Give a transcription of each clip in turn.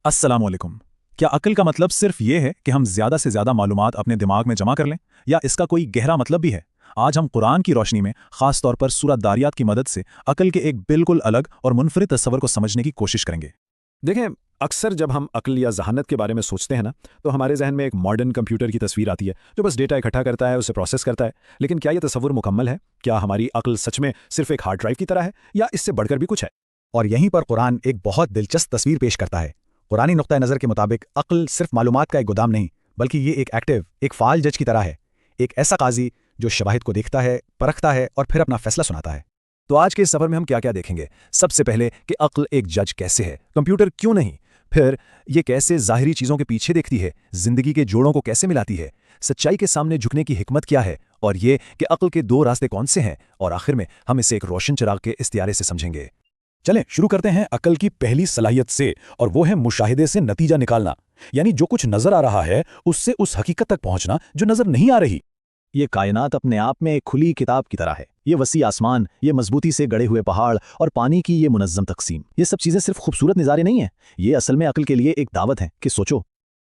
अस्सलाम वालेकुम। क्या अक्ल का मतलब सिर्फ ये है कि हम ज़्यादा से ज़्यादा मालूमात अपने दिमाग में जमा कर लें, या इसका कोई गहरा मतलब भी है? आज हम कुरान की रोशनी में ख़ास तौर पर सूरह दारियात की मदद से अक्ल के एक बिल्कुल अलग और मुनफरिद तस्वर को समझने की कोशिश करेंगे। देखें, अक्सर जब हम अक्ल या जहानत के बारे में सोचते हैं ना, तो हमारे जहन में एक मॉडर्न कंप्यूटर की तस्वीर आती है जो बस डेटा इकट्ठा करता है, उसे प्रोसेस करता है। लेकिन क्या यह तस्वुर मुकम्मल है? क्या हमारी अक्ल सच में सिर्फ एक हार्ड ड्राइव की तरह है, या इससे बढ़कर भी कुछ है? और यहीं पर कुरान एक बहुत दिलचस्प तस्वीर पेश करता है। कुरानी नुक्ता नज़र के मुताबिक अक्ल सिर्फ मालूमात का एक गोदाम नहीं, बल्कि ये एक एक्टिव, एक फ़ाल जज की तरह है। एक ऐसा काजी जो शवाहिद को देखता है, परखता है और फिर अपना फैसला सुनाता है। तो आज के इस सफ़र में हम क्या क्या देखेंगे? सबसे पहले कि अक्ल एक जज कैसे है, कंप्यूटर क्यों नहीं? फिर ये कैसे ज़ाहिरी चीज़ों के पीछे देखती है, ज़िंदगी के जोड़ों को कैसे मिलाती है, सच्चाई के सामने झुकने की हिकमत क्या है, और ये कि अक्ल के दो रास्ते कौन से हैं, और आखिर में हम इसे एक रोशन चिराग के इस्तियारे से समझेंगे। चलें शुरू करते हैं अक्ल की पहली सलाहियत से, और वो है मुशाहिदे से नतीजा निकालना। यानी जो कुछ नजर आ रहा है उससे उस हकीकत तक पहुंचना जो नजर नहीं आ रही। ये कायनात अपने आप में एक खुली किताब की तरह है। ये वसी आसमान, ये मजबूती से गड़े हुए पहाड़ और पानी की ये मुनज़्ज़म तकसीम, ये सब चीज़ें सिर्फ खूबसूरत नज़ारे नहीं हैं, ये असल में अक्ल के लिए एक दावत है कि सोचो।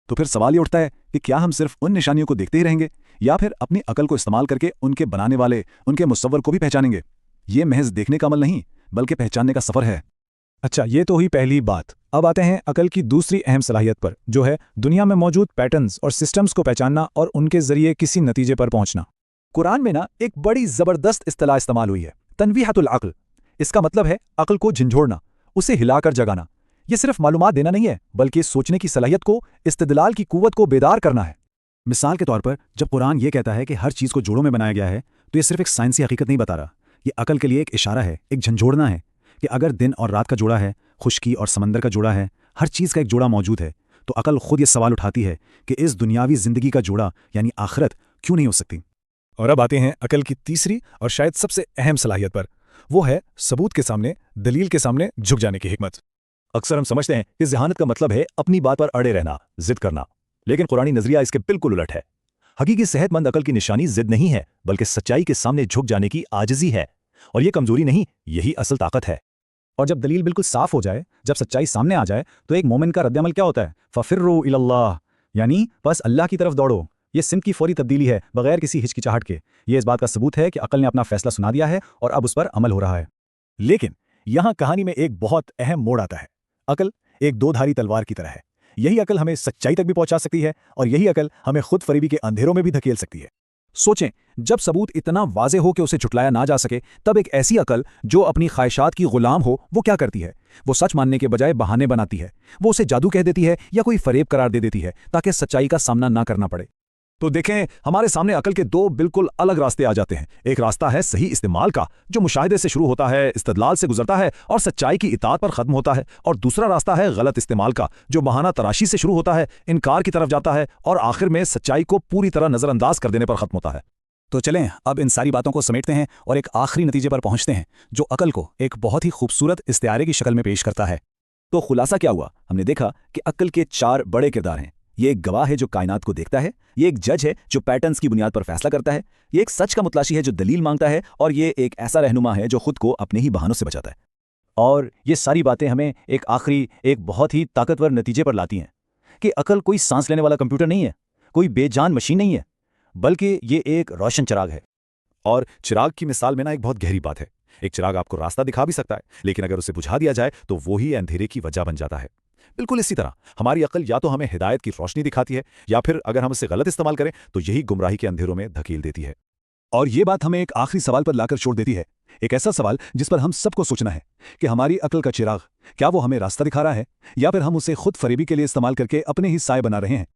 तो फिर सवाल ये उठता है कि क्या हम सिर्फ उन निशानियों को देखते ही रहेंगे, या फिर अपनी अकल को इस्तेमाल करके उनके बनाने वाले, उनके मुसव्वर को भी पहचानेंगे? ये महज देखने का अमल नहीं, बल्कि पहचानने का सफ़र है। अच्छा, ये तो हुई पहली बात। अब आते हैं अकल की दूसरी अहम सलाहियत पर, जो है दुनिया में मौजूद पैटर्न्स और सिस्टम्स को पहचानना और उनके जरिए किसी नतीजे पर पहुंचना। कुरान में ना एक बड़ी जबरदस्त इस्तिलाह इस्तेमाल हुई है, तनवीहतुल अक्ल। इसका मतलब है अक्ल को झंझोड़ना, उसे हिलाकर जगाना। ये सिर्फ मालूमात देना नहीं है, बल्कि सोचने की सलाहियत को, इस्तिदलाल की कुव्वत को बेदार करना है। मिसाल के तौर पर जब कुरान ये कहता है कि हर चीज़ को जोड़ों में बनाया गया है, तो ये सिर्फ एक साइंसी हकीकत नहीं बता रहा। ये अकल के लिए एक इशारा है, एक झंझोड़ना है कि अगर दिन और रात का जोड़ा है, खुश्की और समंदर का जोड़ा है, हर चीज़ का एक जोड़ा मौजूद है, तो अकल खुद ये सवाल उठाती है कि इस दुनियावी ज़िंदगी का जोड़ा यानी आखिरत क्यों नहीं हो सकती। और अब आते हैं अकल की तीसरी और शायद सबसे अहम सलाहियत पर, वो है सबूत के सामने, दलील के सामने झुक जाने की हिकमत। अक्सर हम समझते हैं कि ज़हानत का मतलब है अपनी बात पर अड़े रहना, जिद करना, लेकिन कुरानी नज़रिया इसके बिल्कुल उलट है। हकीकी सेहतमंद अकल की निशानी जिद नहीं है, बल्कि सच्चाई के सामने झुक जाने की आजिज़ी है। और ये कमजोरी नहीं, यही असल ताकत है। और जब दलील बिल्कुल साफ हो जाए, जब सच्चाई सामने आ जाए, तो एक मोमिन का रद्द-ए-अमल क्या होता है? फफिर्रू इलल्लाह, यानी बस अल्लाह की तरफ दौड़ो। ये सिमत की फौरी तब्दीली है, बगैर किसी हिचकिचाहट के। ये इस बात का सबूत है कि अकल ने अपना फैसला सुना दिया है और अब उस पर अमल हो रहा है। लेकिन यहाँ कहानी में एक बहुत अहम मोड़ आता है। अकल एक दो-धारी तलवार की तरह है। यही अकल हमें सच्चाई तक भी पहुंचा सकती है, और यही अकल हमें खुद फरीबी के अंधेरों में भी धकेल सकती है। सोचें, जब सबूत इतना वाज़े हो कि उसे झुटलाया ना जा सके, तब एक ऐसी अकल जो अपनी ख्वाहिशात की गुलाम हो, वो क्या करती है? वो सच मानने के बजाय बहाने बनाती है। वो उसे जादू कह देती है या कोई फरेब करार दे देती है, ताकि सच्चाई का सामना ना करना पड़े। तो देखें, हमारे सामने अकल के दो बिल्कुल अलग रास्ते आ जाते हैं। एक रास्ता है सही इस्तेमाल का, जो मुशाहिदे से शुरू होता है, इस्तदलाल से गुजरता है और सच्चाई की इताअत पर खत्म होता है। और दूसरा रास्ता है गलत इस्तेमाल का, जो बहाना तराशी से शुरू होता है, इनकार की तरफ जाता है और आखिर में सच्चाई को पूरी तरह नजरअंदाज कर देने पर खत्म होता है। तो चलें अब इन सारी बातों को समेटते हैं और एक आखिरी नतीजे पर पहुंचते हैं, जो अकल को एक बहुत ही खूबसूरत इस्तियारे की शक्ल में पेश करता है। तो खुलासा क्या हुआ? हमने देखा कि अक्ल के 4 बड़े किरदार हैं। ये एक गवाह है जो कायनात को देखता है, ये एक जज है जो पैटर्न्स की बुनियाद पर फैसला करता है, ये एक सच का मुतलाशी है जो दलील मांगता है, और ये एक ऐसा रहनुमा है जो खुद को अपने ही बहानों से बचाता है। और ये सारी बातें हमें एक आखिरी, एक बहुत ही ताकतवर नतीजे पर लाती हैं कि अकल कोई सांस लेने वाला कंप्यूटर नहीं है, कोई बेजान मशीन नहीं है, बल्कि ये एक रोशन चिराग है। और चिराग की मिसाल में ना एक बहुत गहरी बात है। एक चिराग आपको रास्ता दिखा भी सकता है, लेकिन अगर उसे बुझा दिया जाए तो वो ही अंधेरे की वजह बन जाता है। बिल्कुल इसी तरह हमारी अकल या तो हमें हिदायत की रोशनी दिखाती है, या फिर अगर हम इसे गलत इस्तेमाल करें तो यही गुमराही के अंधेरों में धकेल देती है। और ये बात हमें एक आखिरी सवाल पर लाकर छोड़ देती है, एक ऐसा सवाल जिस पर हम सबको सोचना है कि हमारी अकल का चिराग, क्या वो हमें रास्ता दिखा रहा है, या फिर हम उसे खुद फरेबी के लिए इस्तेमाल करके अपने ही साए बना रहे हैं?